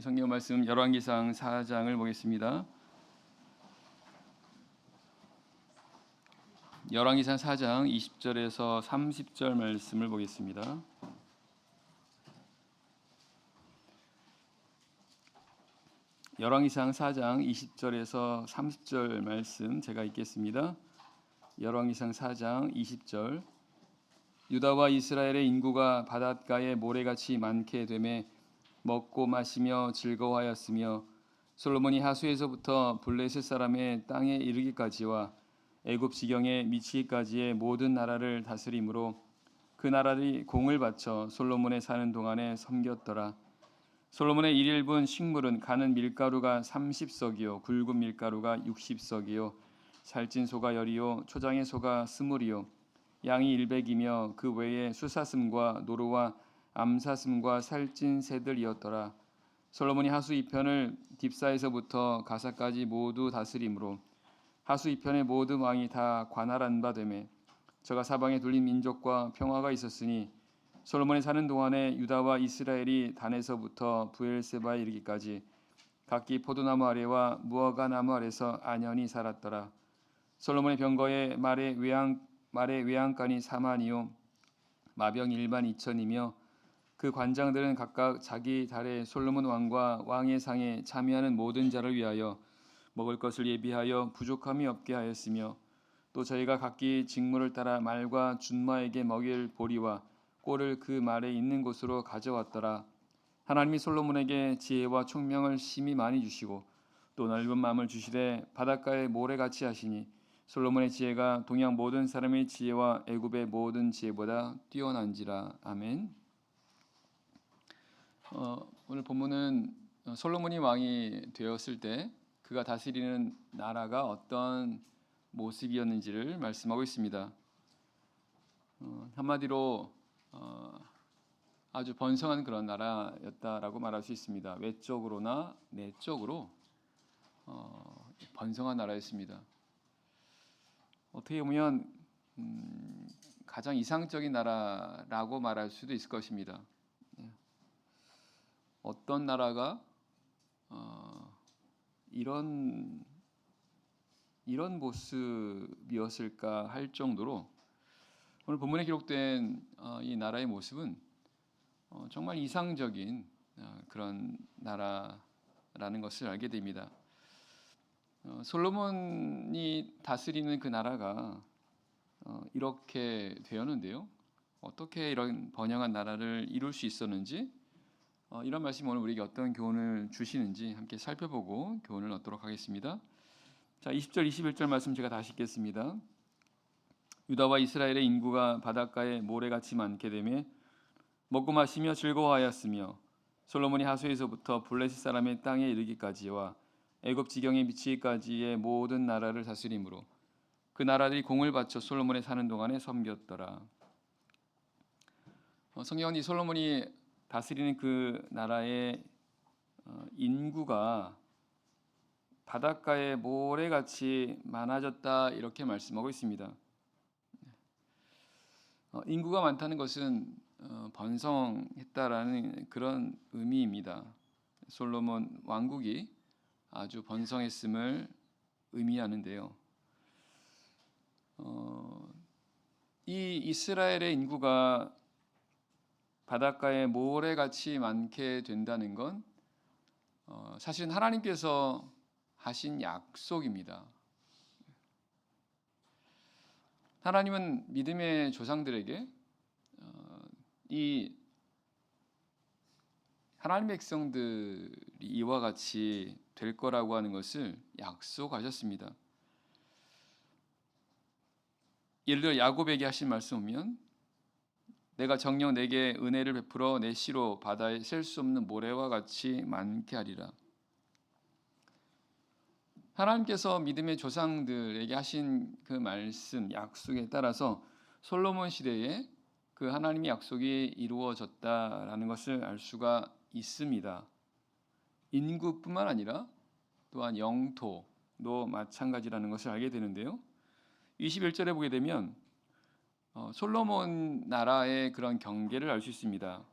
성경 말씀 열왕기상 4장을 보겠습니다. 열왕기상 4장 20절에서 30절 말씀을 보겠습니다. 열왕기상 4장 20절에서 30절 말씀 제가 읽겠습니다. 열왕기상 4장 20절. 유다와 이스라엘의 인구가 바닷가에 모래같이 많게 되매 먹고 마시며 즐거워하였으며 솔로몬이 하수에서부터 블레셋 사람의 땅에 이르기까지와 애굽 지경에 미치기까지의 모든 나라를 다스림으로 그 나라들이 공을 바쳐 솔로몬의 사는 동안에 섬겼더라. 솔로몬의 일일분 식물은 가는 밀가루가 30석이요 굵은 밀가루가 60석이요 살찐 소가 10이요 초장의 소가 20이요 양이 100이며 그 외에 수사슴과 노루와 암사슴과 살찐 새들이었더라. 솔로몬이 하수 이편을 딥사에서부터 가사까지 모두 다스림으로 하수 이편의 모든 왕이 다 관할한 바 되매 저가 사방에 둘린 민족과 평화가 있었으니 솔로몬이 사는 동안에 유다와 이스라엘이 단에서부터 부엘세바에 이르기까지 각기 포도나무 아래와 무화과 나무 아래서 안연히 살았더라. 솔로몬의 병거에 말의 외양간이 4만이요 마병 1만 2천이며 그 관장들은 각각 자기 달에 솔로몬 왕과 왕의 상에 참여하는 모든 자를 위하여 먹을 것을 예비하여 부족함이 없게 하였으며 또 저희가 각기 직무를 따라 말과 준마에게 먹일 보리와 꼴을 그 말에 있는 곳으로 가져왔더라. 하나님이 솔로몬에게 지혜와 총명을 심히 많이 주시고 또 넓은 마음을 주시되 바닷가에 모래같이 하시니 솔로몬의 지혜가 동양 모든 사람의 지혜와 애굽의 모든 지혜보다 뛰어난지라. 아멘. 오늘 본문은 솔로몬이 왕이 되었을 때 그가 다스리는 나라가 어떤 모습이었는지를 말씀하고 있습니다. 한마디로 아주 번성한 그런 나라였다라고 말할 수 있습니다. 외적으로나 내적으로 번성한 나라였습니다. 어떻게 보면 가장 이상적인 나라라고 말할 수도 있을 것입니다. 어떤 나라가 이런 모습이었을까 할 정도로 오늘 본문에 기록된 이 나라의 모습은 정말 이상적인 그런 나라라는 것을 알게 됩니다. 솔로몬이 다스리는 그 나라가 이렇게 되었는데요. 어떻게 이런 번영한 나라를 이룰 수 있었는지 이런 말씀이 오늘 우리에게 어떤 교훈을 주시는지 함께 살펴보고 교훈을 얻도록 하겠습니다. 자, 20절 21절 말씀 제가 다시 읽겠습니다. 유다와 이스라엘의 인구가 바닷가에 모래같이 많게 되며 먹고 마시며 즐거워하였으며 솔로몬이 하수에서부터 블레셋 사람의 땅에 이르기까지와 애굽 지경에 미치기까지의 모든 나라를 다스림으로 그 나라들이 공을 바쳐 솔로몬의 사는 동안에 섬겼더라. 성경은 이 솔로몬이 다스리는 그 나라의 인구가 바닷가에 모래같이 많아졌다 이렇게 말씀하고 있습니다. 인구가 많다는 것은 번성했다라는 그런 의미입니다. 솔로몬 왕국이 아주 번성했음을 의미하는데요. 이 이스라엘의 인구가 바닷가에 모래같이 많게 된다는 건 사실은 하나님께서 하신 약속입니다. 하나님은 믿음의 조상들에게 이 하나님의 백성들이 이와 같이 될 거라고 하는 것을 약속하셨습니다. 예를 들어 야곱에게 하신 말씀 보면 내가 정녕 내게 은혜를 베풀어 내 씨로 바다에 셀 수 없는 모래와 같이 많게 하리라. 하나님께서 믿음의 조상들에게 하신 그 말씀, 약속에 따라서 솔로몬 시대에 그 하나님의 약속이 이루어졌다라는 것을 알 수가 있습니다. 인구뿐만 아니라 또한 영토도 마찬가지라는 것을 알게 되는데요. 21절에 보게 되면 솔로몬 나라의 그런 경계를 알 수 있습니다.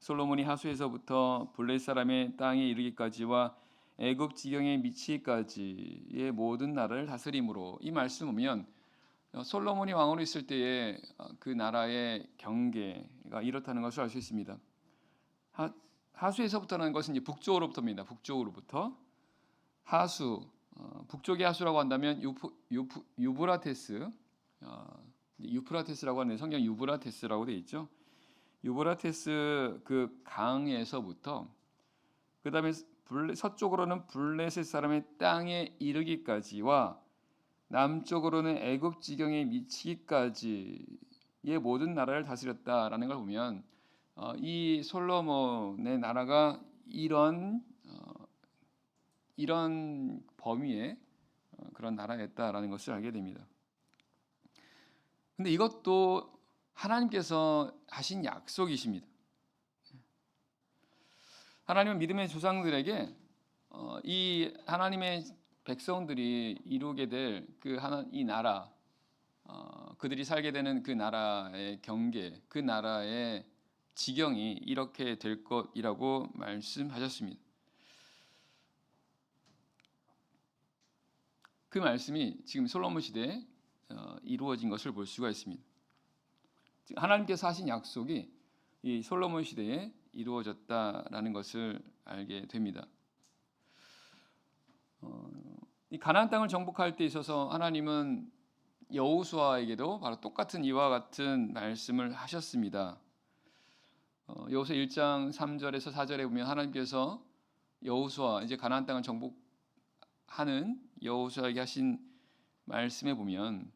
솔로몬이 하수에서부터 블레 사람의 땅에 이르기까지와 애굽 지경에 미치기까지의 모든 나라를 다스림으로, 이 말씀 보면 솔로몬이 왕으로 있을 때의 그 나라의 경계가 이렇다는 것을 알 수 있습니다. 하수에서부터라는 것은 이제 북쪽으로부터입니다. 북쪽으로부터 하수, 북쪽의 하수라고 한다면 유브라테스, 유프라테스라고 하는데 성경 유브라테스라고 되어 있죠. 유브라테스 그 강에서부터 그 다음에 서쪽으로는 블레셋 사람의 땅에 이르기까지와 남쪽으로는 애굽 지경에 미치기까지의 모든 나라를 다스렸다라는 걸 보면 이 솔로몬의 나라가 이런 범위의 그런 나라였다라는 것을 알게 됩니다. 근데 이것도 하나님께서 하신 약속이십니다. 하나님은 믿음의 조상들에게 이 하나님의 백성들이 이루게 될 이 나라, 그들이 살게 되는 그 나라의 경계, 그 나라의 지경이 이렇게 될 것이라고 말씀하셨습니다. 그 말씀이 지금 솔로몬 시대에 이루어진 것을 볼 수가 있습니다. 하나님께서 하신 약속이 이 솔로몬 시대에 이루어졌다라는 것을 알게 됩니다. 이 가나안 땅을 정복할 때 있어서 하나님은 여호수아에게도 바로 똑같은 이와 같은 말씀을 하셨습니다. 여호수아 1장 3절에서 4절에 보면 하나님께서 여호수아, 이제 가나안 땅을 정복하는 여호수아에게 하신 말씀에 보면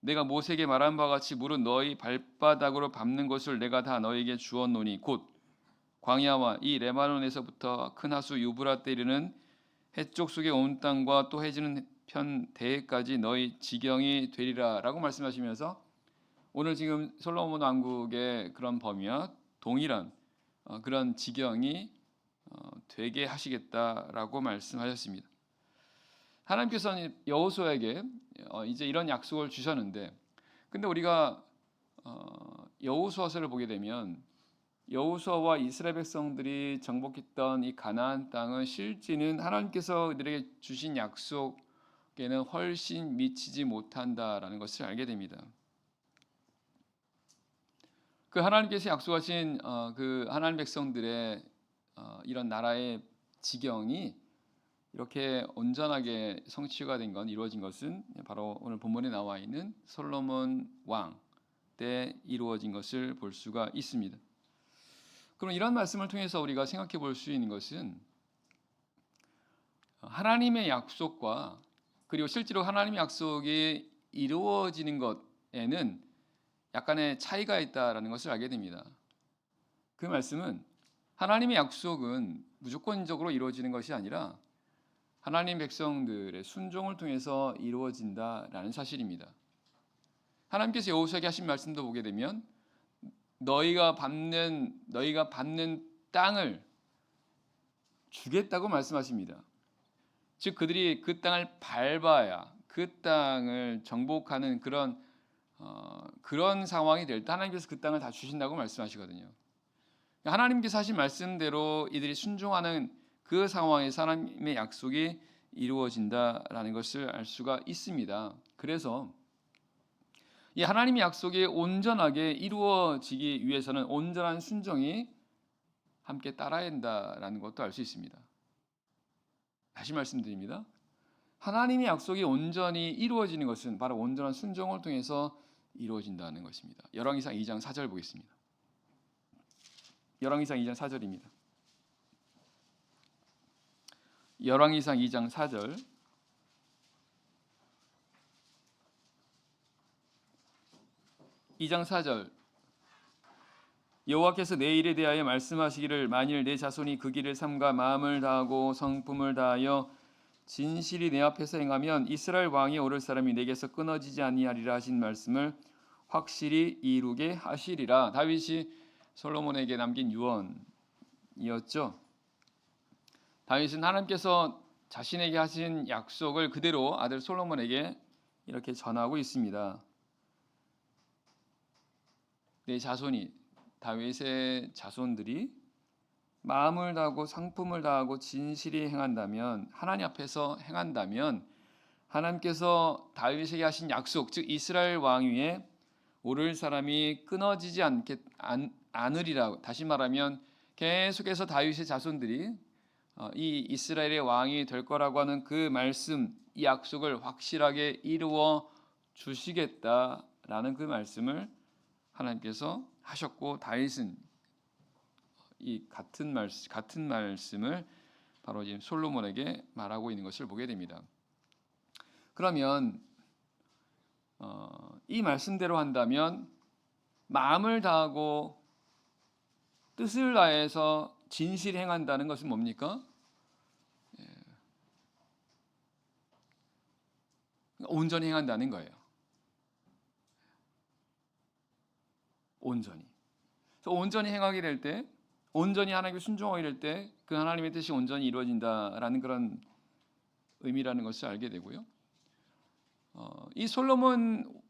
내가 모세에게 말한 바와 같이 물은 너희 발바닥으로 밟는 것을 내가 다 너희에게 주었노니 곧 광야와 이 레바논에서부터 큰 하수 유브라데 이르는 해쪽 속의 온 땅과 또 해지는 편 대해까지 너희 지경이 되리라라고 말씀하시면서 오늘 지금 솔로몬 왕국의 그런 범위와 동일한 그런 지경이 되게 하시겠다라고 말씀하셨습니다. 하나님께서는 여호수아에게 이제 이런 약속을 주셨는데, 근데 우리가 여호수아서를 보게 되면 여호수아와 이스라엘 백성들이 정복했던 이 가나안 땅은 실제는 하나님께서 그들에게 주신 약속에는 훨씬 미치지 못한다라는 것을 알게 됩니다. 그 하나님께서 약속하신 그 하나님 백성들의 이런 나라의 지경이 이렇게 온전하게 성취가 된 건, 이루어진 것은 바로 오늘 본문에 나와 있는 솔로몬 왕 때 이루어진 것을 볼 수가 있습니다. 그럼 이런 말씀을 통해서 우리가 생각해 볼 수 있는 것은 하나님의 약속과 그리고 실제로 하나님의 약속이 이루어지는 것에는 약간의 차이가 있다라는 것을 알게 됩니다. 그 말씀은 하나님의 약속은 무조건적으로 이루어지는 것이 아니라 하나님 백성들의 순종을 통해서 이루어진다라는 사실입니다. 하나님께서 여호수아에게 하신 말씀도 보게 되면 너희가 밟는 땅을 주겠다고 말씀하십니다. 즉 그들이 그 땅을 밟아야 그 땅을 정복하는 그런 상황이 될 때 하나님께서 그 땅을 다 주신다고 말씀하시거든요. 하나님께서 하신 말씀대로 이들이 순종하는 그 상황에서 하나님의 약속이 이루어진다라는 것을 알 수가 있습니다. 그래서 이 하나님의 약속이 온전하게 이루어지기 위해서는 온전한 순종이 함께 따라야 한다라는 것도 알 수 있습니다. 다시 말씀드립니다. 하나님의 약속이 온전히 이루어지는 것은 바로 온전한 순종을 통해서 이루어진다는 것입니다. 열왕기상 2장 4절 보겠습니다. 열왕기상 2장 4절입니다. 열왕기상 2장 4절. (2장 4절) 여호와께서 내 일에 대하여 말씀하시기를 만일 내 자손이 그 길을 삼가 마음을 다하고 성품을 다하여 진실이 내 앞에서 행하면 이스라엘 왕이 오를 사람이 내게서 끊어지지 아니하리라 하신 말씀을 확실히 이루게 하시리라. 다윗이 솔로몬에게 남긴 유언이었죠. 다윗은 하나님께서 자신에게 하신 약속을 그대로 아들 솔로몬에게 이렇게 전하고 있습니다. 내 자손이, 다윗의 자손들이 마음을 다하고 상품을 다하고 진실이 행한다면, 하나님 앞에서 행한다면 하나님께서 다윗에게 하신 약속, 즉 이스라엘 왕위에 오를 사람이 끊어지지 않으리라고, 다시 말하면 계속해서 다윗의 자손들이 이 이스라엘의 왕이 될 거라고 하는 그 말씀, 이 약속을 확실하게 이루어 주시겠다라는 그 말씀을 하나님께서 하셨고, 다윗은 이 같은 말씀을 바로 지금 솔로몬에게 말하고 있는 것을 보게 됩니다. 그러면 이 말씀대로 한다면 마음을 다하고 뜻을 다해서 진실히 행한다는 것은 뭡니까? 온전히 행한다는 거예요. 온전히. 그래서 온전히 행하게 될 때, 온전히 하나님께 순종하게 될 때 그 하나님의 뜻이 온전히 이루어진다라는 그런 의미라는 것을 알게 되고요. 이 솔로몬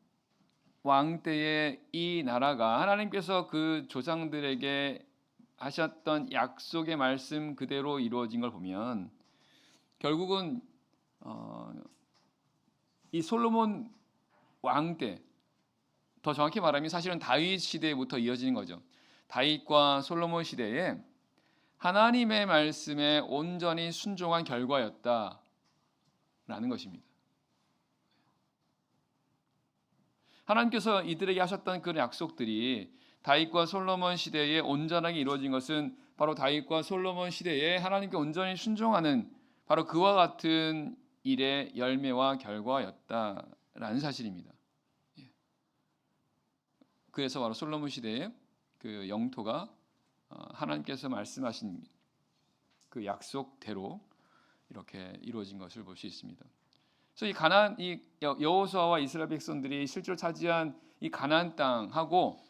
왕 때의 이 나라가 하나님께서 그 조상들에게 하셨던 약속의 말씀 그대로 이루어진 걸 보면 결국은 이 솔로몬 왕 때, 더 정확히 말하면 사실은 다윗 시대부터 이어지는 거죠. 다윗과 솔로몬 시대에 하나님의 말씀에 온전히 순종한 결과였다라는 것입니다. 하나님께서 이들에게 하셨던 그 약속들이 다윗과 솔로몬 시대에 온전하게 이루어진 것은 바로 다윗과 솔로몬 시대에 하나님께 온전히 순종하는 바로 그와 같은 일의 열매와 결과였다라는 사실입니다. 그래서 바로 솔로몬 시대에 그 영토가 하나님께서 말씀하신 그 약속대로 이렇게 이루어진 것을 볼 수 있습니다. 그래서 이 여호수아와 이스라엘 백성들이 실제로 차지한 이 가나안 땅하고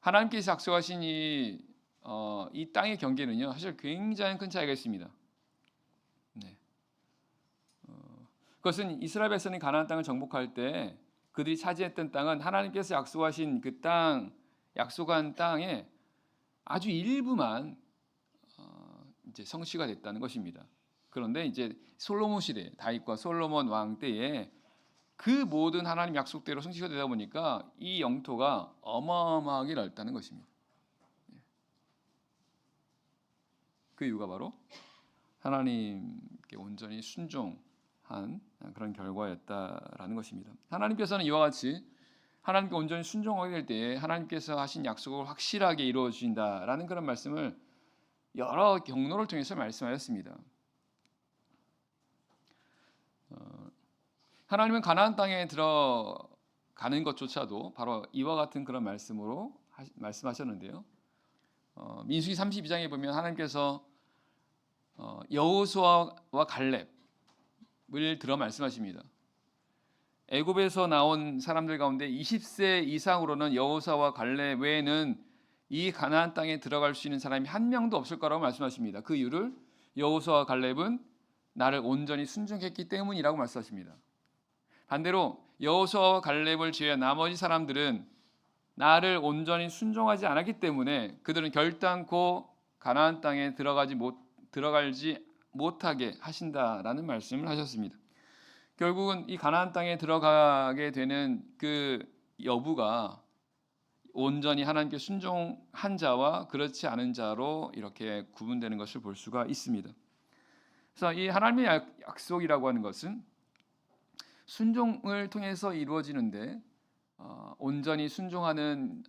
하나님께서 약속하신 이 땅의 경계는요, 사실 굉장히 큰 차이가 있습니다. 네. 그것은 이스라엘 백성이 가나안 땅을 정복할 때 그들이 차지했던 땅은 하나님께서 약속하신 그 땅, 약속한 땅에 아주 일부만 이제 성취가 됐다는 것입니다. 그런데 이제 솔로몬 시대, 다윗과 솔로몬 왕 때에 그 모든 하나님 약속대로 성취가 되다 보니까 이 영토가 어마어마하게 넓다는 것입니다. 그 이유가 바로 하나님께 온전히 순종한 그런 결과였다라는 것입니다. 하나님께서는 이와 같이 하나님께 온전히 순종하게 될 때에 하나님께서 하신 약속을 확실하게 이루어 주신다라는 그런 말씀을 여러 경로를 통해서 말씀하셨습니다. 하나님은 가나안 땅에 들어가는 것조차도 바로 이와 같은 그런 말씀으로 말씀하셨는데요. 민수기 32장에 보면 하나님께서 여호수아와 갈렙을 들어 말씀하십니다. 애굽에서 나온 사람들 가운데 20세 이상으로는 여호수아와 갈렙 외에는 이 가나안 땅에 들어갈 수 있는 사람이 한 명도 없을 거라고 말씀하십니다. 그 이유를 여호수아와 갈렙은 나를 온전히 순종했기 때문이라고 말씀하십니다. 반대로 여호수아와 갈렙을 제외한 나머지 사람들은 나를 온전히 순종하지 않았기 때문에 그들은 결단코 가나안 땅에 들어가지 못하게 하신다라는 말씀을 하셨습니다. 결국은 이 가나안 땅에 들어가게 되는 그 여부가 온전히 하나님께 순종한 자와 그렇지 않은 자로 이렇게 구분되는 것을 볼 수가 있습니다. 그래서 이 하나님의 약속이라고 하는 것은 순종을 통해서 이루어지는데 온전히 순종하는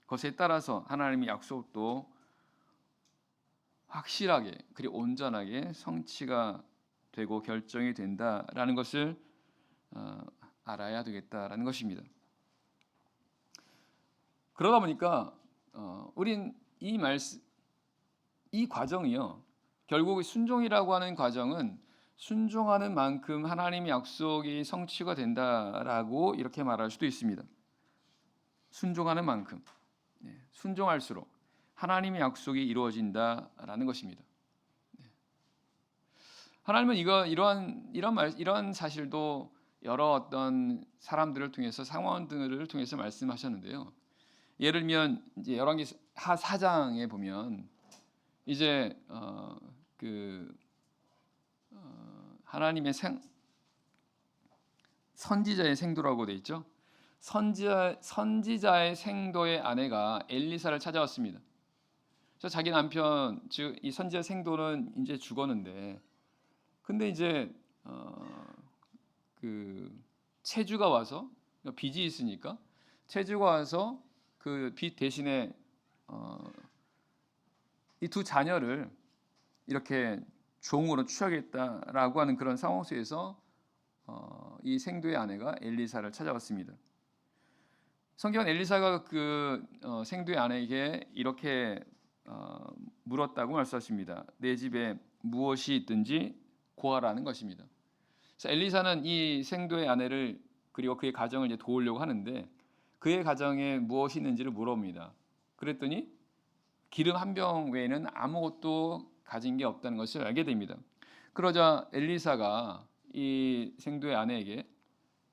것에 따라서 하나님의 약속도 확실하게 그리고 온전하게 성취가 되고 결정이 된다라는 것을 알아야 되겠다라는 것입니다. 그러다 보니까 우린 이 과정이요, 결국 순종이라고 하는 과정은 순종하는 만큼 하나님의 약속이 성취가 된다라고 이렇게 말할 수도 있습니다. 순종하는 만큼, 순종할수록 하나님의 약속이 이루어진다라는 것입니다. 하나님은 이런 사실도 여러 어떤 사람들을 통해서 상황들을 통해서 말씀하셨는데요. 예를 들면 이제 열왕기 하 4장에 보면 이제 하나님의 선지자의 생도라고 돼 있죠. 선지자의 생도의 아내가 엘리사를 찾아왔습니다. 그래서 자기 남편 즉 이 선지자 생도는 이제 죽었는데, 근데 이제 체주가 와서, 빚이 있으니까 체주가 와서 그 빚 대신에 이 두 자녀를 이렇게 종으로 취하겠다라고 하는 그런 상황 속에서 이 생도의 아내가 엘리사를 찾아왔습니다. 성경은 엘리사가 생도의 아내에게 이렇게 물었다고 말씀하십니다. 내 집에 무엇이 있든지 고하라는 것입니다. 그래서 엘리사는 이 생도의 아내를 그리고 그의 가정을 이제 도우려고 하는데 그의 가정에 무엇이 있는지를 물어봅니다. 그랬더니 기름 한 병 외에는 아무것도 가진 게 없다는 것을 알게 됩니다. 그러자 엘리사가 이 생도의 아내에게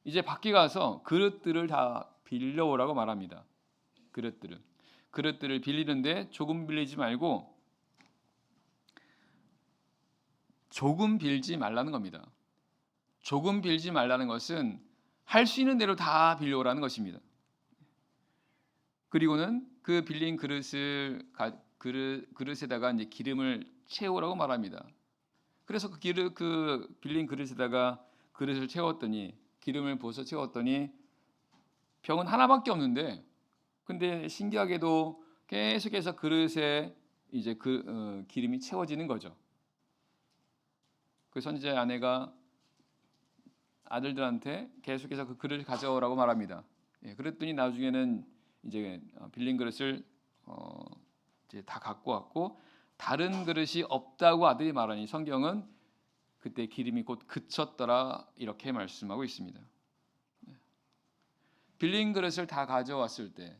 이제 밖에 가서 그릇들을 다 빌려오라고 말합니다. 그릇들을 빌리는데 조금 빌리지 말고 조금 빌지 말라는 겁니다. 조금 빌지 말라는 것은 할 수 있는 대로 다 빌려오라는 것입니다. 그리고는 그 빌린 그릇에다가 이제 기름을 채우라고 말합니다. 그래서 그 빌린 그릇에다가 그릇을 채웠더니, 기름을 부어서 채웠더니 병은 하나밖에 없는데, 근데 신기하게도 계속해서 그릇에 이제 기름이 채워지는 거죠. 그 선지자의 아내가 아들들한테 계속해서 그 그릇을 가져오라고 말합니다. 그랬더니 나중에는 이제 빌린 그릇을 이제 다 갖고 왔고 다른 그릇이 없다고 아들이 말하니 성경은 그때 기름이 곧 그쳤더라 이렇게 말씀하고 있습니다. 빌린 그릇을 다 가져왔을 때,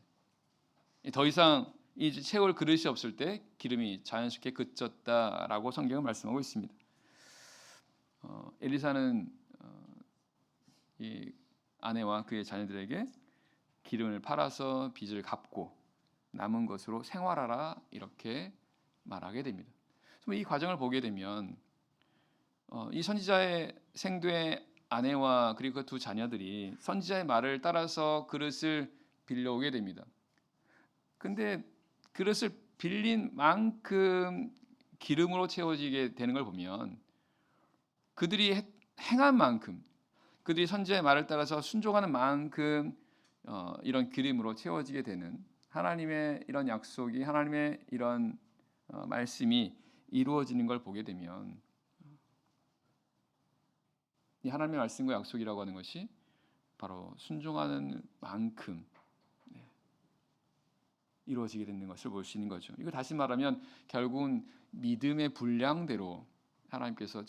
더 이상 이제 채울 그릇이 없을 때 기름이 자연스럽게 그쳤다라고 성경은 말씀하고 있습니다. 엘리사는 이 아내와 그의 자녀들에게 기름을 팔아서 빚을 갚고 남은 것으로 생활하라 이렇게 말하게 됩니다. 이 과정을 보게 되면 이 선지자의 생도의 아내와 그리고 그 두 자녀들이 선지자의 말을 따라서 그릇을 빌려오게 됩니다. 근데 그릇을 빌린 만큼 기름으로 채워지게 되는 걸 보면 그들이 행한 만큼, 그들이 선지자의 말을 따라서 순종하는 만큼 이런 기름으로 채워지게 되는 하나님의 이런 약속이, 하나님의 이런 말씀이 이루어지는 걸 보게 되면 이 하나님의 말씀과 약속이라고 하는 것이 바로 순종하는 만큼 이루어지게 되는 것을 볼 수 있는 거죠. 이거 다시 말하면 결국은 믿음의 분량대로 하나님께서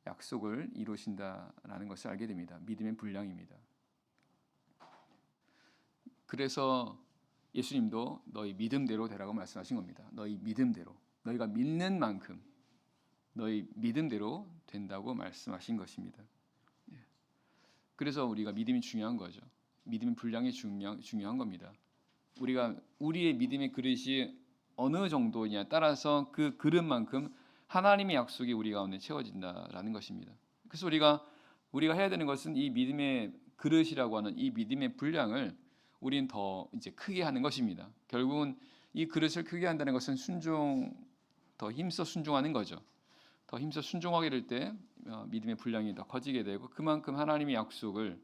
약속을 이루신다라는 것을 알게 됩니다. 믿음의 분량입니다. 그래서 예수님도 너희 믿음대로 되라고 말씀하신 겁니다. 너희 믿음대로, 너희가 믿는 만큼 너희 믿음대로 된다고 말씀하신 것입니다. 그래서 우리가 믿음이 중요한 거죠. 믿음의 분량이 중요한 겁니다. 우리의 믿음의 그릇이 어느 정도냐 따라서 그 그릇만큼 하나님의 약속이 우리 가운데 채워진다라는 것입니다. 그래서 우리가 해야 되는 것은 이 믿음의 그릇이라고 하는 이 믿음의 분량을 우리는 더 이제 크게 하는 것입니다. 결국은 이 그릇을 크게 한다는 것은 더 힘써 순종하는 거죠. 더 힘써 순종하게 될 때 믿음의 분량이 더 커지게 되고 그만큼 하나님의 약속은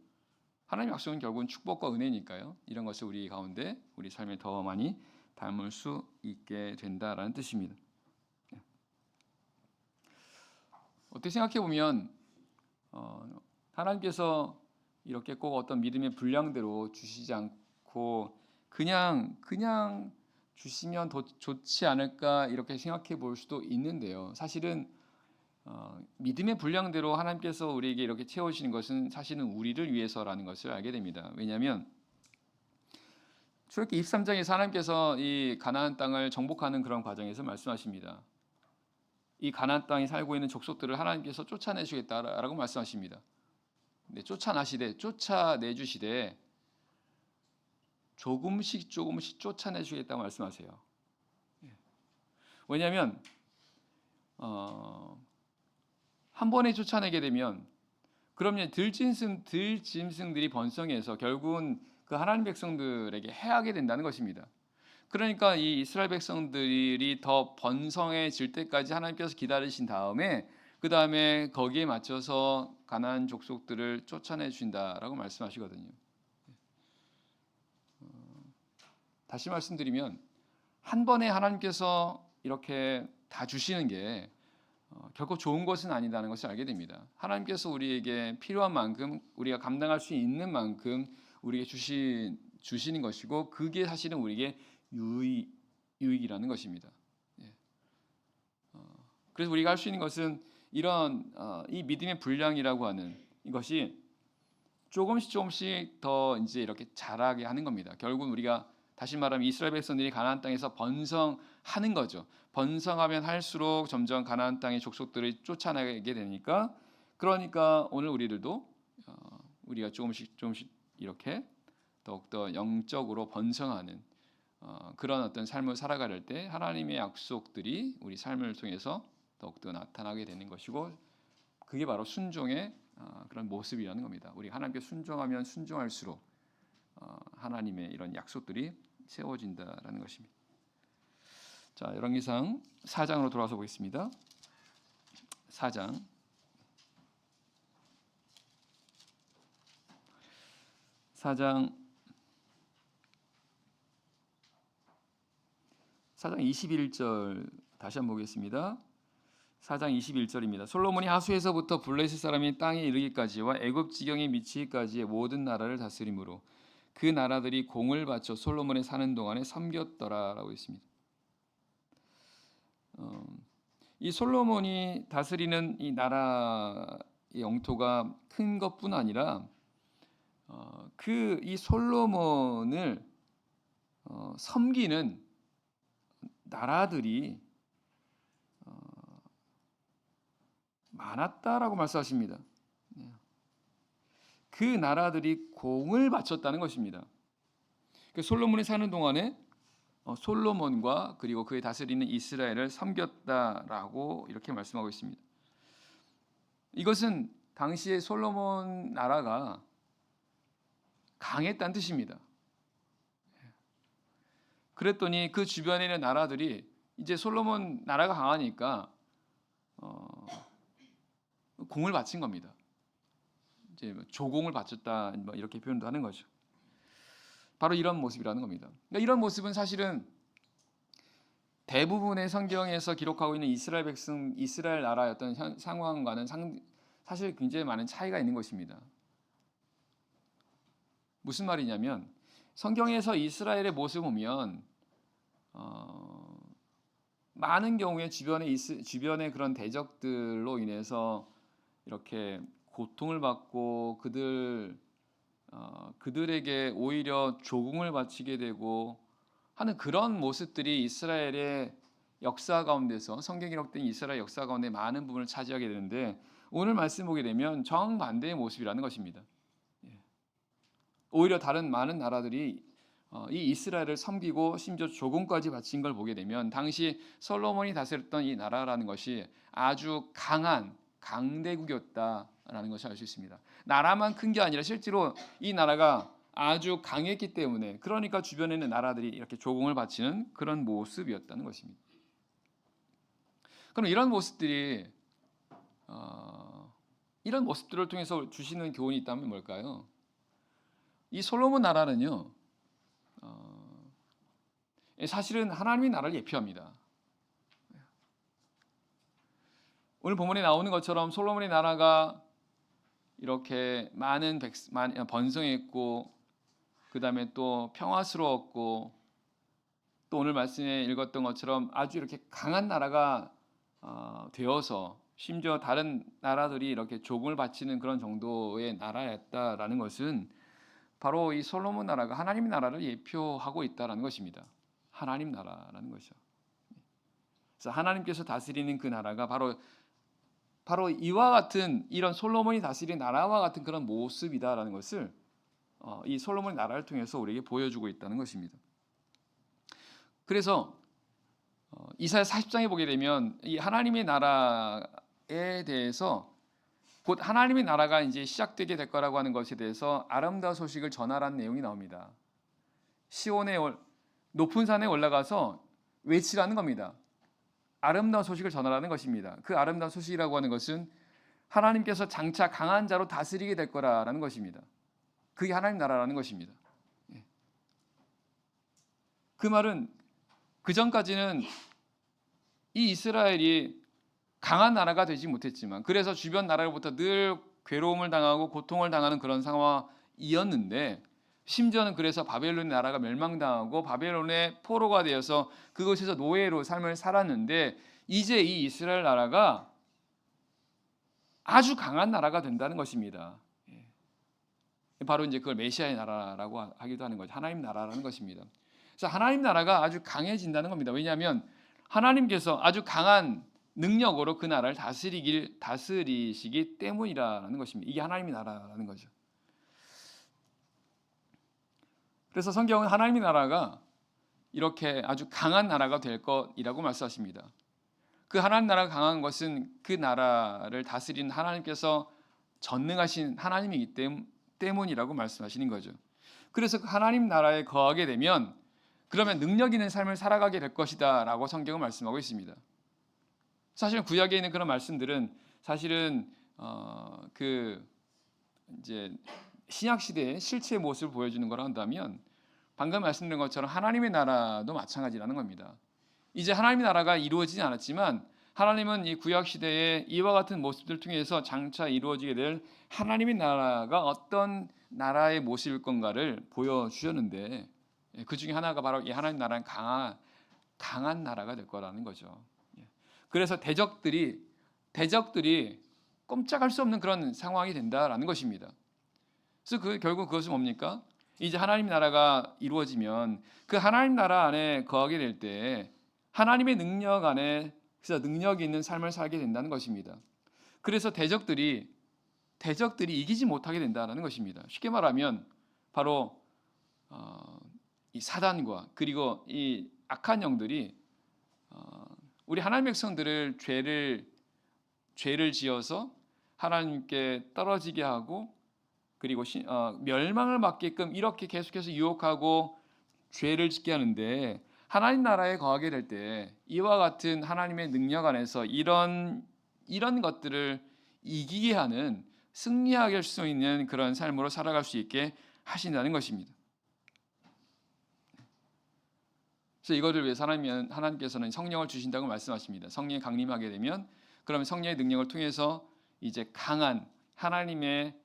결국은 축복과 은혜니까요. 이런 것을 우리 가운데 우리 삶에 더 많이 담을 수 있게 된다라는 뜻입니다. 어떻게 생각해 보면 하나님께서 이렇게 꼭 어떤 믿음의 분량대로 주시지 않고 그냥 주시면 더 좋지 않을까 이렇게 생각해 볼 수도 있는데요. 사실은 믿음의 분량대로 하나님께서 우리에게 이렇게 채우시는 것은 사실은 우리를 위해서라는 것을 알게 됩니다. 왜냐하면 출애굽기 23장에서 하나님께서 이 가나안 땅을 정복하는 그런 과정에서 말씀하십니다. 이 가나안 땅에 살고 있는 족속들을 하나님께서 쫓아내주겠다라고 말씀하십니다. 쫓아내주시되 조금씩 쫓아내주겠다고 말씀하세요. 왜냐하면 한 번에 쫓아내게 되면 그러면 들짐승들이 번성해서 결국은 그 하나님 백성들에게 해하게 된다는 것입니다. 그러니까 이 이스라엘 백성들이 더 번성해질 때까지 하나님께서 기다리신 다음에 그 다음에 거기에 맞춰서 가나안 족속들을 쫓아내 주신다라고 말씀하시거든요. 다시 말씀드리면 한 번에 하나님께서 이렇게 다 주시는 게 결코 좋은 것은 아니다는 것을 알게 됩니다. 하나님께서 우리에게 필요한 만큼 우리가 감당할 수 있는 만큼 우리에게 주시는 것이고 그게 사실은 우리에게 유익이라는 것입니다. 그래서 우리가 할 수 있는 것은 이런 이 믿음의 분량이라고 하는 이것이 조금씩 더 이제 이렇게 자라게 하는 겁니다. 결국은 우리가 다시 말하면 이스라엘 백성들이 가나안 땅에서 번성하는 거죠. 번성하면 할수록 점점 가나안 땅의 족속들을 쫓아내게 되니까 그러니까 오늘 우리들도 우리가 조금씩 이렇게 더욱더 영적으로 번성하는 그런 어떤 삶을 살아갈 때 하나님의 약속들이 우리 삶을 통해서 더욱더 나타나게 되는 것이고 그게 바로 순종의 그런 모습이라는 겁니다. 우리 하나님께 순종하면 순종할수록 하나님의 이런 약속들이 세워진다라는 것입니다. 자, 열왕기상 4장으로 돌아서 보겠습니다. 4장 21절 다시 한번 보겠습니다. 4장 21절입니다. 솔로몬이 하수에서부터 블레셋 사람이 땅에 이르기까지와 애굽 지경에 미치기까지의 모든 나라를 다스림으로 그 나라들이 공을 바쳐 솔로몬이 사는 동안에 섬겼더라라고 있습니다. 이 솔로몬이 다스리는 이 나라의 영토가 큰 것뿐 아니라 이 솔로몬을 섬기는 나라들이 많았다라고 말씀하십니다. 그 나라들이 공을 바쳤다는 것입니다. 솔로몬이 사는 동안에 솔로몬과 그리고 그의 다스리는 이스라엘을 섬겼다라고 이렇게 말씀하고 있습니다. 이것은 당시에 솔로몬 나라가 강했다는 뜻입니다. 그랬더니 그 주변에 있는 나라들이 이제 솔로몬 나라가 강하니까 공을 바친 겁니다. 이제 조공을 바쳤다 이렇게 표현도 하는 거죠. 바로 이런 모습이라는 겁니다. 그러니까 이런 모습은 사실은 대부분의 성경에서 기록하고 있는 이스라엘 나라의 어떤 상황과는 사실 굉장히 많은 차이가 있는 것입니다. 무슨 말이냐면 성경에서 이스라엘의 모습을 보면 많은 경우에 주변의 그런 대적들로 인해서 이렇게 고통을 받고 그들에게 오히려 조공을 바치게 되고 하는 그런 모습들이 이스라엘의 역사 가운데서 성경에 기록된 이스라엘 역사 가운데 많은 부분을 차지하게 되는데 오늘 말씀 보게 되면 정반대의 모습이라는 것입니다. 오히려 다른 많은 나라들이 이 이스라엘을 섬기고 심지어 조공까지 바친 걸 보게 되면 당시 솔로몬이 다스렸던 이 나라라는 것이 아주 강한 강대국이었다라는 것을 알 수 있습니다. 나라만 큰 게 아니라 실제로 이 나라가 아주 강했기 때문에 그러니까 주변에 있는 나라들이 이렇게 조공을 바치는 그런 모습이었다는 것입니다. 그럼 이런 모습들을 통해서 주시는 교훈이 있다면 뭘까요? 이 솔로몬 나라는요, 사실은 하나님의 나라를 예표합니다. 오늘 본문에 나오는 것처럼 솔로몬의 나라가 이렇게 많은 번성했고 그 다음에 또 평화스러웠고 또 오늘 말씀에 읽었던 것처럼 아주 이렇게 강한 나라가 되어서 심지어 다른 나라들이 이렇게 조공을 바치는 그런 정도의 나라였다라는 것은 바로 이 솔로몬 나라가 하나님 나라를 예표하고 있다라는 것입니다. 하나님 나라라는 것이죠. 그래서 하나님께서 다스리는 그 나라가 바로 이와 같은 이런 솔로몬이 다스린 나라와 같은 그런 모습이다라는 것을 이 솔로몬의 나라를 통해서 우리에게 보여주고 있다는 것입니다. 그래서 이사야 40장에 보게 되면 이 하나님의 나라에 대해서 곧 하나님의 나라가 이제 시작되게 될 거라고 하는 것에 대해서 아름다운 소식을 전하라는 내용이 나옵니다. 시온의 높은 산에 올라가서 외치라는 겁니다. 아름다운 소식을 전하라는 것입니다. 그 아름다운 소식이라고 하는 것은 하나님께서 장차 강한 자로 다스리게 될 거라는 것입니다. 그게 하나님 나라라는 것입니다. 그 말은 그 전까지는 이 이스라엘이 강한 나라가 되지 못했지만, 그래서 주변 나라로부터 늘 괴로움을 당하고 고통을 당하는 그런 상황이었는데, 심지어는 그래서 바벨론의 나라가 멸망당하고 바벨론의 포로가 되어서 그곳에서 노예로 삶을 살았는데, 이제 이 이스라엘 나라가 아주 강한 나라가 된다는 것입니다. 바로 이제 그걸 메시아의 나라라고 하기도 하는 거죠. 하나님 나라라는 것입니다. 그래서 하나님 나라가 아주 강해진다는 겁니다. 왜냐하면 하나님께서 아주 강한 능력으로 그 나라를 다스리시기 때문이라는 것입니다. 이게 하나님의 나라라는 거죠. 그래서 성경은 하나님의 나라가 이렇게 아주 강한 나라가 될 것이라고 말씀하십니다. 그 하나님 나라가 강한 것은 그 나라를 다스리는 하나님께서 전능하신 하나님이기 때문이라고 말씀하시는 거죠. 그래서 그 하나님 나라에 거하게 되면 그러면 능력 있는 삶을 살아가게 될 것이다 라고 성경은 말씀하고 있습니다. 사실 구약에 있는 그런 말씀들은 사실은 그 이제 신약 시대의 실체의 모습을 보여주는 거라 한다면, 방금 말씀드린 것처럼 하나님의 나라도 마찬가지라는 겁니다. 이제 하나님의 나라가 이루어지지 않았지만 하나님은 이 구약 시대의 이와 같은 모습들을 통해서 장차 이루어지게 될 하나님의 나라가 어떤 나라의 모습일 건가를 보여주셨는데, 그 중에 하나가 바로 이 하나님 나라는 강한 나라가 될 거라는 거죠. 그래서 대적들이 꼼짝할 수 없는 그런 상황이 된다라는 것입니다. 그래서 결국 그것은 뭡니까? 이제 하나님 나라가 이루어지면 그 하나님 나라 안에 거하게 될 때 하나님의 능력 안에 그래서 능력이 있는 삶을 살게 된다는 것입니다. 그래서 대적들이 이기지 못하게 된다는 것입니다. 쉽게 말하면 바로 이 사단과 그리고 이 악한 영들이 우리 하나님의 백성들을 죄를 지어서 하나님께 떨어지게 하고 그리고 멸망을 맞게끔 이렇게 계속해서 유혹하고 죄를 짓게 하는데, 하나님 나라에 거하게 될 때 이와 같은 하나님의 능력 안에서 이런 것들을 이기게 하는, 승리하게 할 수 있는 그런 삶으로 살아갈 수 있게 하신다는 것입니다. 그래서 이것을 위해서 하나님께서는 성령을 주신다고 말씀하십니다. 성령이 강림하게 되면 그러면 성령의 능력을 통해서 이제 강한 하나님의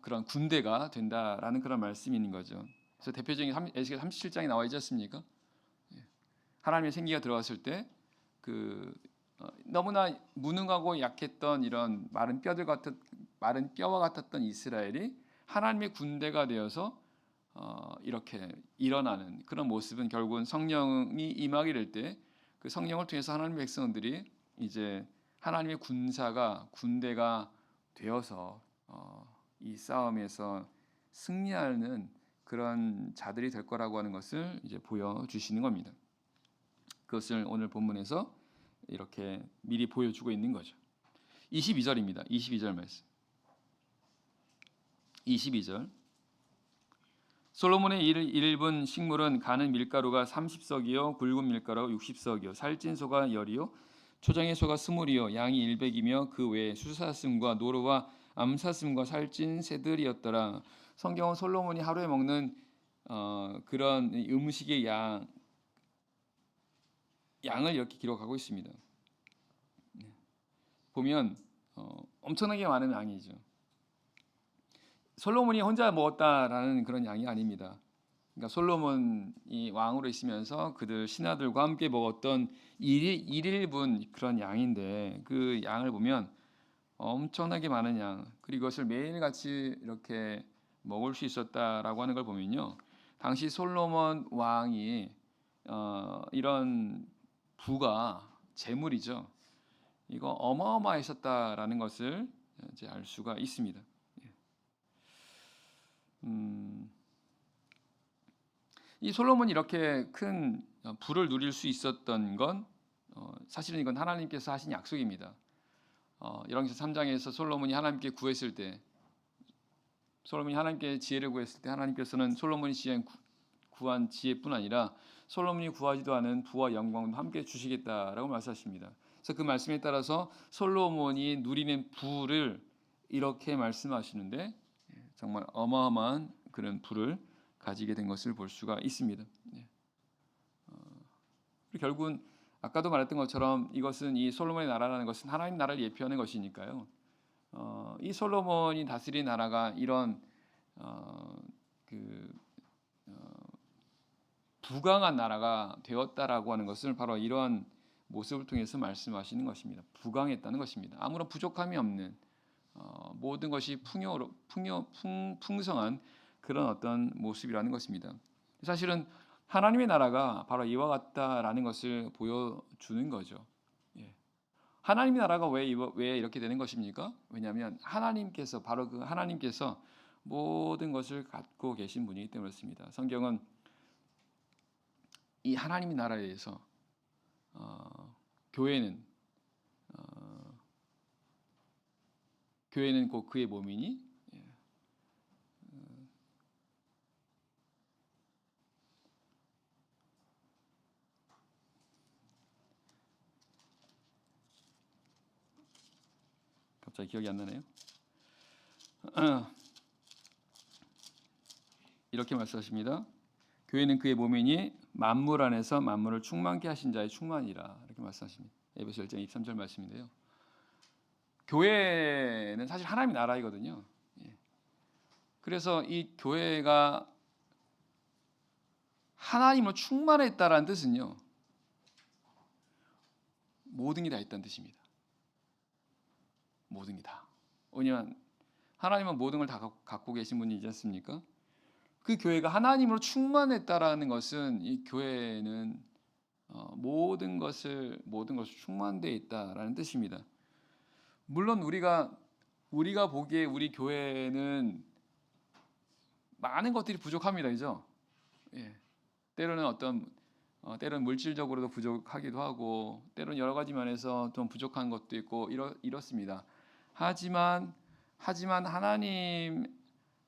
그런 군대가 된다라는 그런 말씀이 있는 거죠. 그래서 대표적인 에스겔 37장에 나와 있지 않습니까? 하나님의 생기가 들어왔을 때 너무나 무능하고 약했던 이런 마른 뼈와 같았던 이스라엘이 하나님의 군대가 되어서 이렇게 일어나는 그런 모습은 결국은 성령이 임하게 될 때 그 성령을 통해서 하나님의 백성들이 이제 하나님의 군대가 되어서 이 싸움에서 승리하는 그런 자들이 될 거라고 하는 것을 이제 보여주시는 겁니다. 그것을 오늘 본문에서 이렇게 미리 보여주고 있는 거죠. 22절입니다. 22절 말씀. 22절. 솔로몬의 일분 식물은 가는 밀가루가 30석이요 굵은 밀가루가 60석이요 살찐 소가 10이요 초장의 소가 20이요 양이 100이며 그 외에 수사슴과 노루와 암사슴과 살찐 새들이었더라. 성경은 솔로몬이 하루에 먹는 그런 음식의 양을 이렇게 기록하고 있습니다. 보면 엄청나게 많은 양이죠. 솔로몬이 혼자 먹었다라는 그런 양이 아닙니다. 그러니까 솔로몬이 왕으로 있으면서 그들 신하들과 함께 먹었던 1인분 그런 양인데, 그 양을 보면 엄청나게 많은 양, 그리고 그것을 매일같이 이렇게 먹을 수 있었다라고 하는 걸 보면요, 당시 솔로몬 왕이 이런 부가 재물이죠. 이거 어마어마했었다라는 것을 이제 알 수가 있습니다. 이 솔로몬이 이렇게 큰 부를 누릴 수 있었던 건 사실은 이건 하나님께서 하신 약속입니다. 열왕기상 3장에서 솔로몬이 하나님께 구했을 때, 솔로몬이 하나님께 지혜를 구했을 때 하나님께서는 솔로몬이 구한 지혜뿐 아니라 솔로몬이 구하지도 않은 부와 영광도 함께 주시겠다라고 말씀하십니다. 그래서 그 말씀에 따라서 솔로몬이 누리는 부를 이렇게 말씀하시는데 정말 어마어마한 그런 부를 가지게 된 것을 볼 수가 있습니다. 결국은 아까도 말했던 것처럼 이것은 이 솔로몬의 나라라는 것은 하나님 나라를 예표하는 것이니까요. 이 솔로몬이 다스린 나라가 이런 부강한 나라가 되었다라고 하는 것을 바로 이러한 모습을 통해서 말씀하시는 것입니다. 부강했다는 것입니다. 아무런 부족함이 없는 모든 것이 풍성한 그런 어떤 모습이라는 것입니다. 사실은 하나님의 나라가 바로 이와 같다라는 것을 보여주는 거죠. 하나님의 나라가 왜 이렇게 되는 것입니까? 왜냐하면 하나님께서 바로 그 하나님께서 모든 것을 갖고 계신 분이기 때문에 그렇습니다. 성경은 이 하나님의 나라에 대해서 교회는 곧 그의 몸이니 갑자기 기억이 안 나네요. 이렇게 말씀하십니다. 교회는 그의 몸이니 만물 안에서 만물을 충만케 하신 자의 충만이라 이렇게 말씀하십니다. 에베소 1장 23절 말씀인데요. 교회는 사실 하나님의 나라이거든요. 그래서 이 교회가 하나님으로 충만했다라는 뜻은요. 모든 게 다 있다는 뜻입니다. 모든 게 다. 왜냐하면 하나님은 모든 걸 다 갖고 계신 분이지 않습니까? 그 교회가 하나님으로 충만했다라는 것은 이 교회는 모든 것을 충만되어 있다라는 뜻입니다. 물론 우리가 보기에 우리 교회는 많은 것들이 부족합니다, 그죠? 때로는 때로는 물질적으로도 부족하기도 하고, 때로는 여러 가지 면에서 좀 부족한 것도 있고 이렇습니다. 하지만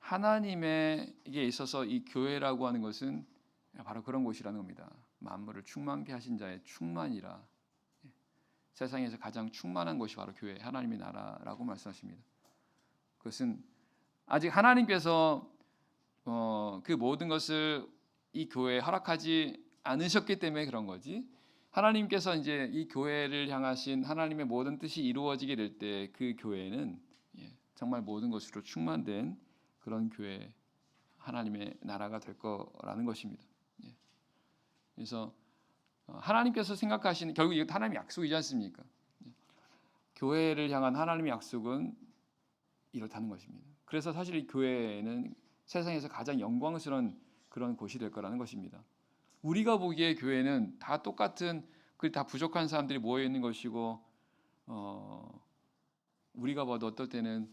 하나님에게 있어서 이 교회라고 하는 것은 바로 그런 곳이라는 겁니다. 만물을 충만케 하신 자의 충만이라. 세상에서 가장 충만한 것이 바로 교회, 하나님의 나라라고 말씀하십니다. 그것은 아직 하나님께서 그 모든 것을 이 교회에 허락하지 않으셨기 때문에 그런 거지. 하나님께서 이제 이 교회를 향하신 하나님의 모든 뜻이 이루어지게 될 때 그 교회는 정말 모든 것으로 충만된 그런 교회, 하나님의 나라가 될 거라는 것입니다. 그래서 하나님께서 생각하시는, 결국 이것 하나님의 약속이지 않습니까? 교회를 향한 하나님의 약속은 이렇다는 것입니다. 그래서 사실 이 교회는 세상에서 가장 영광스러운 그런 곳이 될 거라는 것입니다. 우리가 보기에 교회는 다 똑같은, 다 부족한 사람들이 모여 있는 것이고, 우리가 봐도 어떨 때는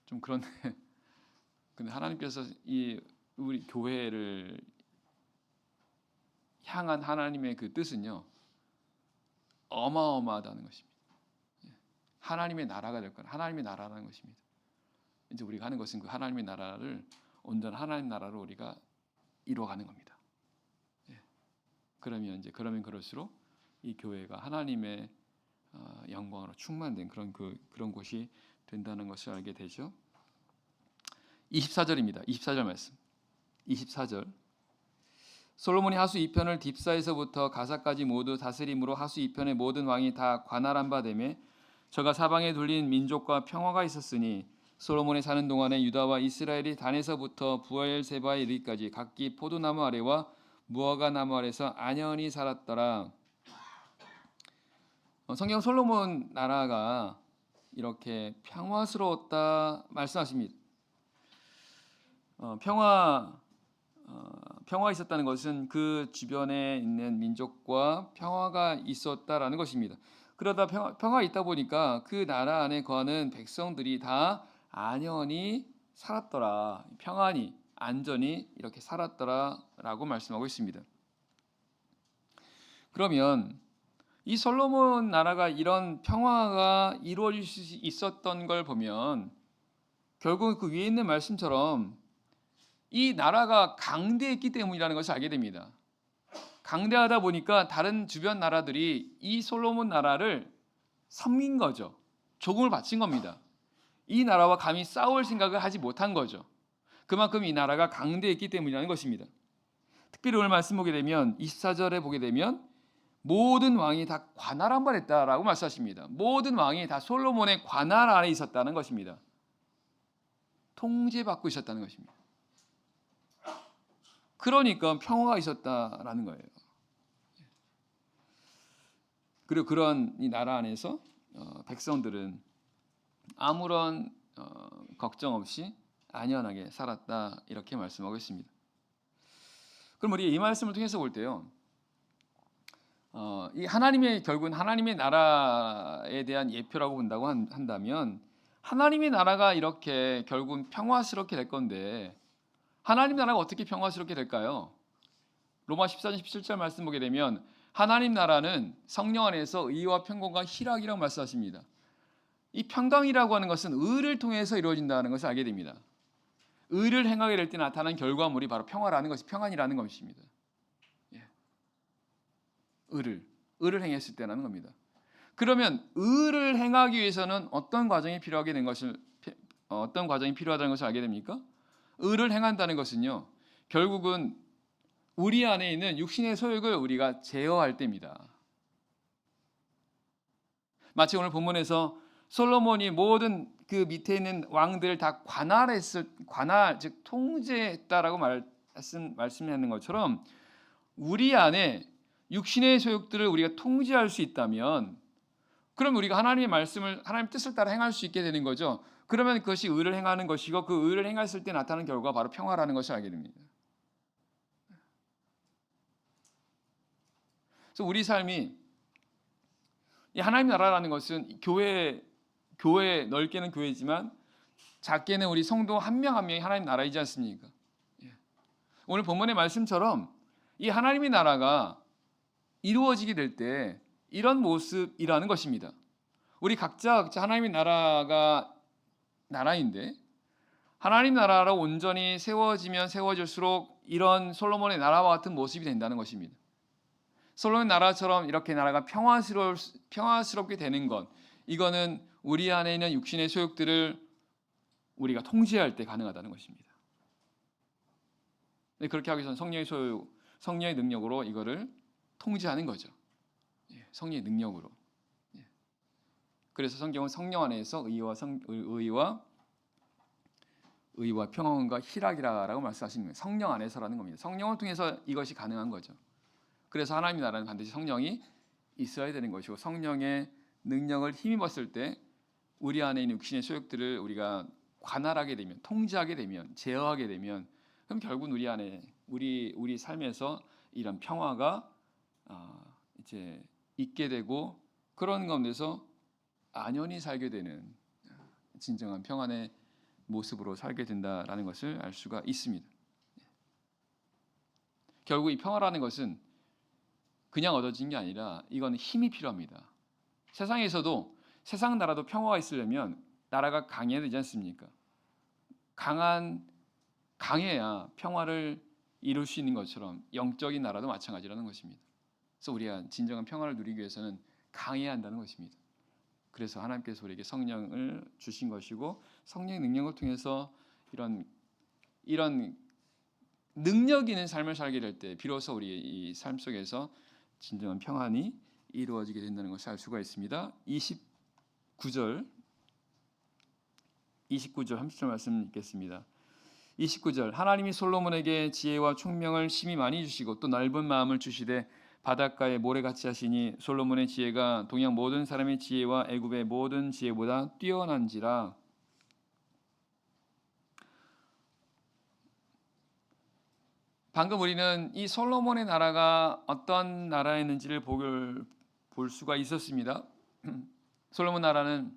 좀 그런데, 근데 하나님께서 이 우리 교회를 향한 하나님의 그 뜻은요, 어마어마하다는 것입니다. 하나님의 나라가 될 거라. 하나님의 나라라는 것입니다. 이제 우리가 하는 것은 그 하나님의 나라를 온전한 하나님 나라로 우리가 이루어가는 겁니다. 그러면 그럴수록 이 교회가 하나님의 영광으로 충만된 그런 곳이 된다는 것을 알게 되죠. 24절입니다. 24절 말씀. 24절. 솔로몬이 하수 2편을 딥사에서부터 가사까지 모두 다스림으로 하수 2편의 모든 왕이 다 관할한 바 되매 저가 사방에 둘린 민족과 평화가 있었으니 솔로몬이 사는 동안에 유다와 이스라엘이 단에서부터 부엘세바에 이르기까지 각기 포도나무 아래와 무화과 나무 아래서 안연히 살았더라. 성경 솔로몬 나라가 이렇게 평화스러웠다 말씀하십니다. 평화 있었다는 것은 그 주변에 있는 민족과 평화가 있었다라는 것입니다. 그러다 평화 있다 보니까 그 나라 안에 거하는 백성들이 다 안연히 살았더라. 평안히 안전히 이렇게 살았더라라고 말씀하고 있습니다. 그러면 이 솔로몬 나라가 이런 평화가 이루어질 수 있었던 걸 보면 결국 그 위에 있는 말씀처럼 이 나라가 강대했기 때문이라는 것을 알게 됩니다. 강대하다 보니까 다른 주변 나라들이 이 솔로몬 나라를 섬긴 거죠. 조공을 바친 겁니다. 이 나라와 감히 싸울 생각을 하지 못한 거죠. 그만큼 이 나라가 강대했기 때문이라는 것입니다. 특별히 오늘 말씀 보게 되면 24절에 보게 되면 모든 왕이 다 관할 한 했다라고 말씀하십니다. 모든 왕이 다 솔로몬의 관할 안에 있었다는 것입니다. 통제받고 있었다는 것입니다. 그러니까 평화가 있었다라는 거예요. 그리고 그런 이 나라 안에서 백성들은 아무런 걱정 없이 안연하게 살았다 이렇게 말씀하고 있습니다. 그럼 우리 이 말씀을 통해서 볼 때요, 이 하나님의 결국은 하나님의 나라에 대한 예표라고 본다고 한다면 하나님의 나라가 이렇게 결국은 평화스럽게 될 건데 하나님 나라가 어떻게 평화스럽게 될까요? 로마 14장 17절 말씀 보게 되면 하나님 나라는 성령 안에서 의와 평강과 희락이라고 말씀하십니다. 이 평강이라고 하는 것은 의를 통해서 이루어진다는 것을 알게 됩니다. 의를 행하게 될 때 나타나는 결과물이 바로 평화라는 것이 평안이라는 것입니다. 의를 행했을 때라는 겁니다. 그러면 의를 행하기 위해서는 어떤 과정이 필요하다는 것을 알게 됩니까? 의를 행한다는 것은요, 결국은 우리 안에 있는 육신의 소욕을 우리가 제어할 때입니다. 마치 오늘 본문에서 솔로몬이 모든 그 밑에 있는 왕들을 다 즉 통제했다라고 말씀하는 것처럼 우리 안에 육신의 소욕들을 우리가 통제할 수 있다면 그럼 우리가 하나님의 말씀을 하나님의 뜻을 따라 행할 수 있게 되는 거죠. 그러면 그것이 의를 행하는 것이고 그 의를 행했을 때 나타나는 결과가 바로 평화라는 것을 알게 됩니다. 그래서 우리 삶이 이 하나님 나라라는 것은 교회 넓게는 교회지만 작게는 우리 성도 한 명 한 명이 하나님 나라이지 않습니까? 오늘 본문의 말씀처럼 이 하나님의 나라가 이루어지게 될 때 이런 모습이라는 것입니다. 우리 각자 하나님의 나라가 나라인데 하나님 나라로 온전히 세워지면 세워질수록 이런 솔로몬의 나라와 같은 모습이 된다는 것입니다. 솔로몬 나라처럼 이렇게 나라가 평화스럽게 되는 것, 이거는 우리 안에 있는 육신의 소욕들을 우리가 통제할 때 가능하다는 것입니다. 그렇게 하기 위해서는 성령의 능력으로 이거를 통제하는 거죠. 성령의 능력으로. 그래서 성경은 성령 안에서 의와 평안과 희락이라고 말씀하시는 거예요. 성령 안에서라는 겁니다. 성령을 통해서 이것이 가능한 거죠. 그래서 하나님의 나라는 반드시 성령이 있어야 되는 것이고 성령의 능력을 힘입었을 때 우리 안에 있는 육신의 소욕들을 우리가 관할하게 되면, 통제하게 되면, 제어하게 되면 그럼 결국은 우리 안에 우리 삶에서 이런 평화가 이제 있게 되고 그런 가운데서 안연히 살게 되는 진정한 평안의 모습으로 살게 된다라는 것을 알 수가 있습니다. 결국 이 평화라는 것은 그냥 얻어진 게 아니라 이건 힘이 필요합니다. 세상에서도 세상 나라도 평화가 있으려면 나라가 강해야 되지 않습니까? 강해야 평화를 이룰 수 있는 것처럼 영적인 나라도 마찬가지라는 것입니다. 그래서 우리가 진정한 평화를 누리기 위해서는 강해야 한다는 것입니다. 그래서 하나님께서 우리에게 성령을 주신 것이고 성령의 능력을 통해서 이런 능력 있는 삶을 살게 될 때 비로소 우리의 이 삶 속에서 진정한 평안이 이루어지게 된다는 것을 알 수가 있습니다. 29절 30절 말씀 읽겠습니다. 29절 하나님이 솔로몬에게 지혜와 총명을 심히 많이 주시고 또 넓은 마음을 주시되 바닷가에 모래같이 하시니 솔로몬의 지혜가 동양 모든 사람의 지혜와 애굽의 모든 지혜보다 뛰어난지라. 방금 우리는 이 솔로몬의 나라가 어떤 나라였는지를 볼 수가 있었습니다. 솔로몬 나라는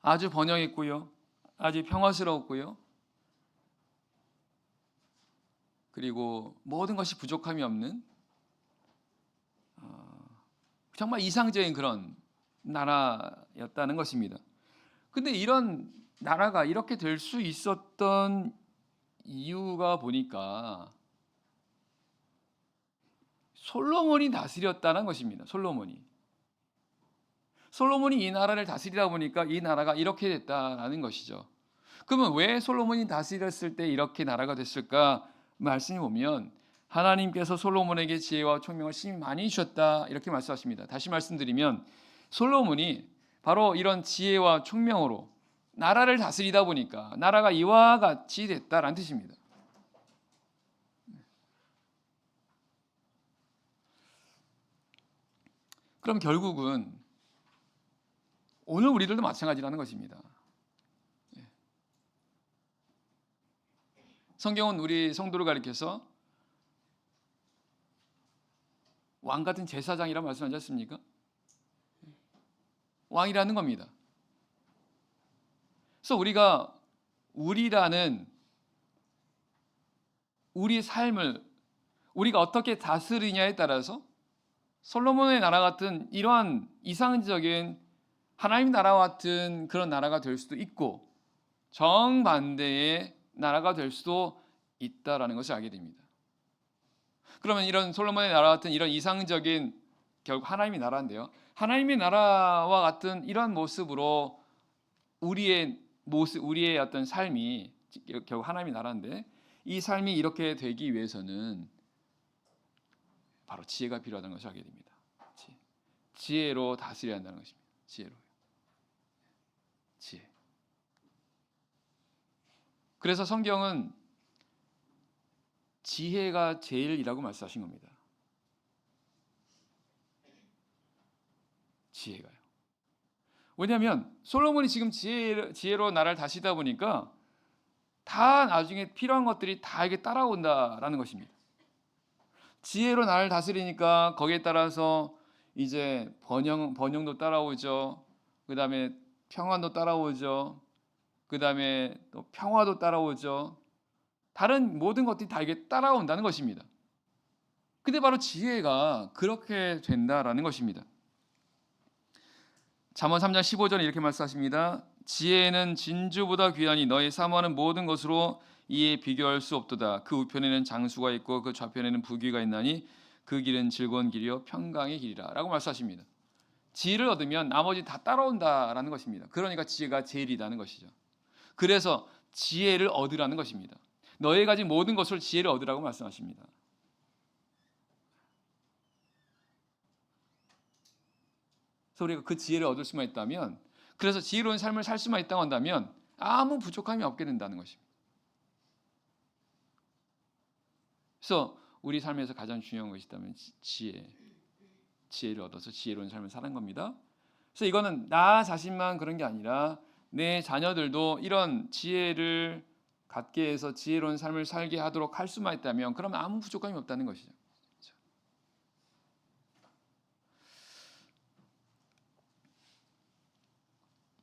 아주 번영했고요. 아주 평화스럽고요. 그리고 모든 것이 부족함이 없는 정말 이상적인 그런 나라였다는 것입니다. 근데 이런 나라가 이렇게 될 수 있었던 이유가 보니까 솔로몬이 다스렸다는 것입니다. 솔로몬이 이 나라를 다스리다 보니까 이 나라가 이렇게 됐다라는 것이죠. 그러면 왜 솔로몬이 다스렸을 때 이렇게 나라가 됐을까? 말씀해 보면 하나님께서 솔로몬에게 지혜와 총명을 심히 많이 주셨다 이렇게 말씀하십니다. 다시 말씀드리면 솔로몬이 바로 이런 지혜와 총명으로 나라를 다스리다 보니까 나라가 이와 같이 됐다라는 뜻입니다. 그럼 결국은 오늘 우리들도 마찬가지라는 것입니다. 성경은 우리 성도를 가리켜서 왕 같은 제사장이라고 말씀하지 않습니까? 왕이라는 겁니다. 그래서 우리가 우리라는 우리 삶을 우리가 어떻게 다스리냐에 따라서 솔로몬의 나라 같은 이러한 이상적인 하나님 나라와 같은 그런 나라가 될 수도 있고 정반대의 나라가 될 수도 있다라는 것을 알게 됩니다. 그러면 이런 솔로몬의 나라 같은 이런 이상적인 결국 하나님의 나라인데요. 하나님의 나라와 같은 이런 모습으로 우리의 어떤 삶이 결국 하나님의 나라인데 이 삶이 이렇게 되기 위해서는 바로 지혜가 필요하다는 것을 알게 됩니다. 지혜로 다스려야 한다는 것입니다. 지혜. 그래서 성경은 지혜가 제일이라고 말씀하신 겁니다. 지혜가요. 왜냐하면 솔로몬이 지금 지혜로 나라를 다스리다 보니까 다 나중에 필요한 것들이 다 이게 따라온다라는 것입니다. 지혜로 나라를 다스리니까 거기에 따라서 이제 번영도 따라오죠. 그 다음에 평안도 따라오죠. 그 다음에 또 평화도 따라오죠. 다른 모든 것들이 다 이게 따라온다는 것입니다. 근데 바로 지혜가 그렇게 된다라는 것입니다. 잠언 3장 15절에 이렇게 말씀하십니다. 지혜는 진주보다 귀하니 너희 사모하는 모든 것으로 이에 비교할 수 없도다. 그 우편에는 장수가 있고 그 좌편에는 부귀가 있나니 그 길은 즐거운 길이요 평강의 길이라 라고 말씀하십니다. 지혜를 얻으면 나머지 다 따라온다라는 것입니다. 그러니까 지혜가 제일이라는 것이죠. 그래서 지혜를 얻으라는 것입니다. 너희 가진 모든 것을 지혜를 얻으라고 말씀하십니다. 그래서 우리가 그 지혜를 얻을 수만 있다면, 그래서 지혜로운 삶을 살 수만 있다고 한다면 아무 부족함이 없게 된다는 것입니다. 그래서 우리 삶에서 가장 중요한 것이 있다면 지혜를 얻어서 지혜로운 삶을 사는 겁니다. 그래서 이거는 나 자신만 그런 게 아니라 내 자녀들도 이런 지혜를 갖게 해서 지혜로운 삶을 살게 하도록 할 수만 있다면 그러면 아무 부족함이 없다는 것이죠.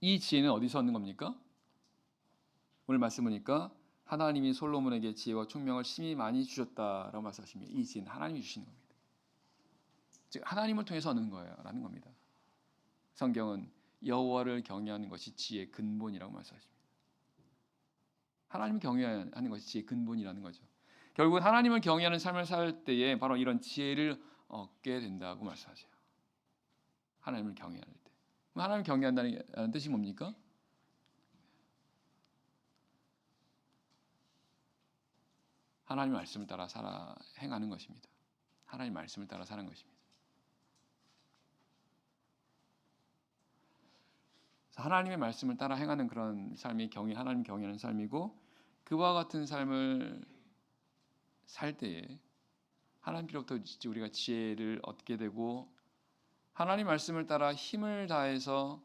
이 지혜는 어디서 얻는 겁니까? 오늘 말씀 보니까 하나님이 솔로몬에게 지혜와 총명을 심히 많이 주셨다라고 말씀하십니다. 이 지혜는 하나님이 주시는 겁니다. 즉 하나님을 통해서 얻는 거야라는 겁니다. 성경은 여호와를 경외하는 것이 지혜의 근본이라고 말씀하십니다. 하나님을 경외하는 것이 지혜의 근본이라는 거죠. 결국은 하나님을 경외하는 삶을 살 때에 바로 이런 지혜를 얻게 된다고 말씀하세요. 하나님을 경외할 때. 하나님을 경외한다는 뜻이 뭡니까? 하나님의 말씀을 따라 행하는 것입니다. 하나님의 말씀을 따라 사는 것입니다. 하나님의 말씀을 따라 행하는 그런 삶이 하나님 경외하는 삶이고, 그와 같은 삶을 살 때에 하나님께로부터 우리가 지혜를 얻게 되고 하나님 말씀을 따라 힘을 다해서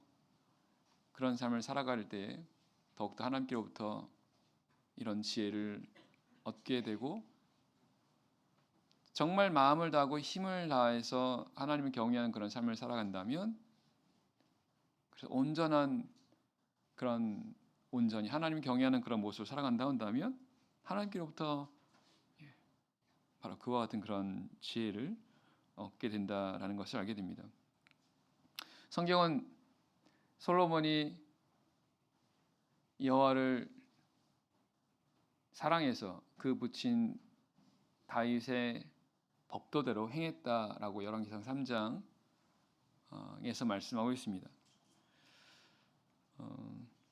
그런 삶을 살아갈 때에 더욱더 하나님께로부터 이런 지혜를 얻게 되고 정말 마음을 다하고 힘을 다해서 하나님을 경외하는 그런 삶을 살아간다면 그래서 온전한 그런 온전히 하나님 경외하는 그런 모습을 살아간다 한다면 하나님께로부터 바로 그와 같은 그런 지혜를 얻게 된다라는 것을 알게 됩니다. 성경은 솔로몬이 여호와를 사랑해서 그 붙인 다윗의 법도대로 행했다라고 열왕기상 3장에서 말씀하고 있습니다.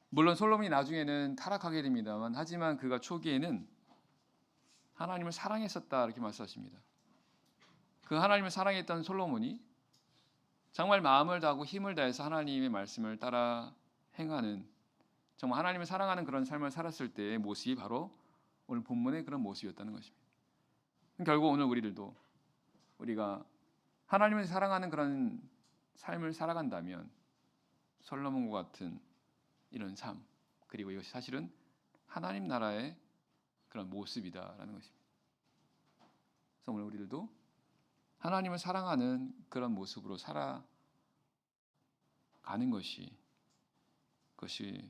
물론 솔로몬이 나중에는 타락하게 됩니다만 하지만 그가 초기에는 하나님을 사랑했었다 이렇게 말씀하십니다. 그 하나님을 사랑했던 솔로몬이 정말 마음을 다하고 힘을 다해서 하나님의 말씀을 따라 행하는 정말 하나님을 사랑하는 그런 삶을 살았을 때의 모습이 바로 오늘 본문의 그런 모습이었다는 것입니다. 결국 오늘 우리가 하나님을 사랑하는 그런 삶을 살아간다면 솔로몬과 같은 이런 삶 그리고 이것이 사실은 하나님 나라의 그런 모습이다라는 것입니다. 그래서 오늘 우리들도 하나님을 사랑하는 그런 모습으로 살아가는 그것이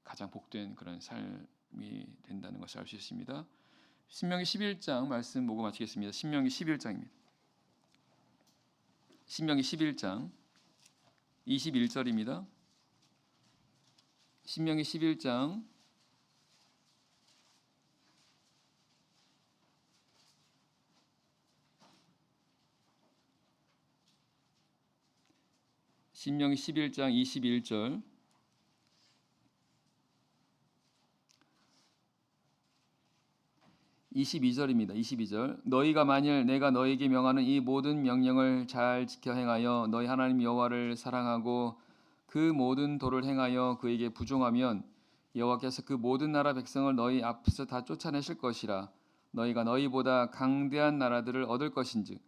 가장 복된 그런 삶이 된다는 것을 알 수 있습니다. 신명기 11장 말씀 보고 마치겠습니다. 신명기 11장입니다. 신명기 11장 21절입니다. 신명기 11장 21절 22절입니다. 22절 너희가 만일 내가 너희에게 명하는 이 모든 명령을 잘 지켜 행하여 너희 하나님 여호와를 사랑하고 그 모든 도를 행하여 그에게 부종하면 여호와께서 그 모든 나라 백성을 너희 앞에서 다 쫓아내실 것이라 너희가 너희보다 강대한 나라들을 얻을 것인즉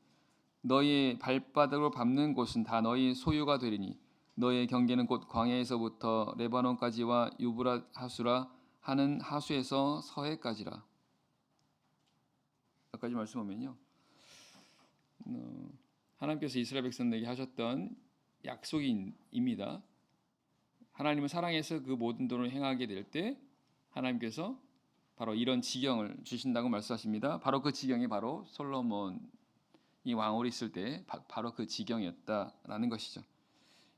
너희의 발바닥으로 밟는 곳은 다 너희 소유가 되리니 너희의 경계는 곧 광야에서부터 레바논까지와 유브라 하수라 하는 하수에서 서해까지라. 여기까지 말씀하면요, 하나님께서 이스라엘 백성들에게 하셨던 약속입니다. 하나님을 사랑해서 그 모든 도를 행하게 될 때 하나님께서 바로 이런 지경을 주신다고 말씀하십니다. 바로 그 지경이 바로 솔로몬이 왕으로 있을 때 바로 그 지경이었다라는 것이죠.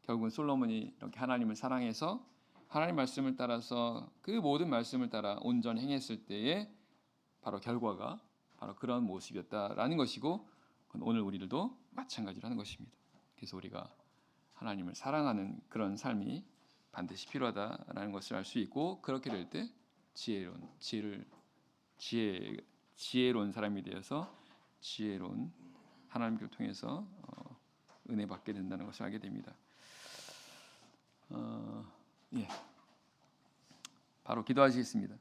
결국은 솔로몬이 이렇게 하나님을 사랑해서 하나님 말씀을 따라서 그 모든 말씀을 따라 온전히 행했을 때의 바로 결과가 바로 그런 모습이었다라는 것이고 오늘 우리들도 마찬가지라는 것입니다. 그래서 우리가 하나님을 사랑하는 그런 삶이 반드시 필요하다라는 것을 알 수 있고 그렇게 될 때 지혜로운 사람이 되어서 지혜로운 하나님을 통해서 은혜 받게 된다는 것을 알게 됩니다. 바로 기도하시겠습니다.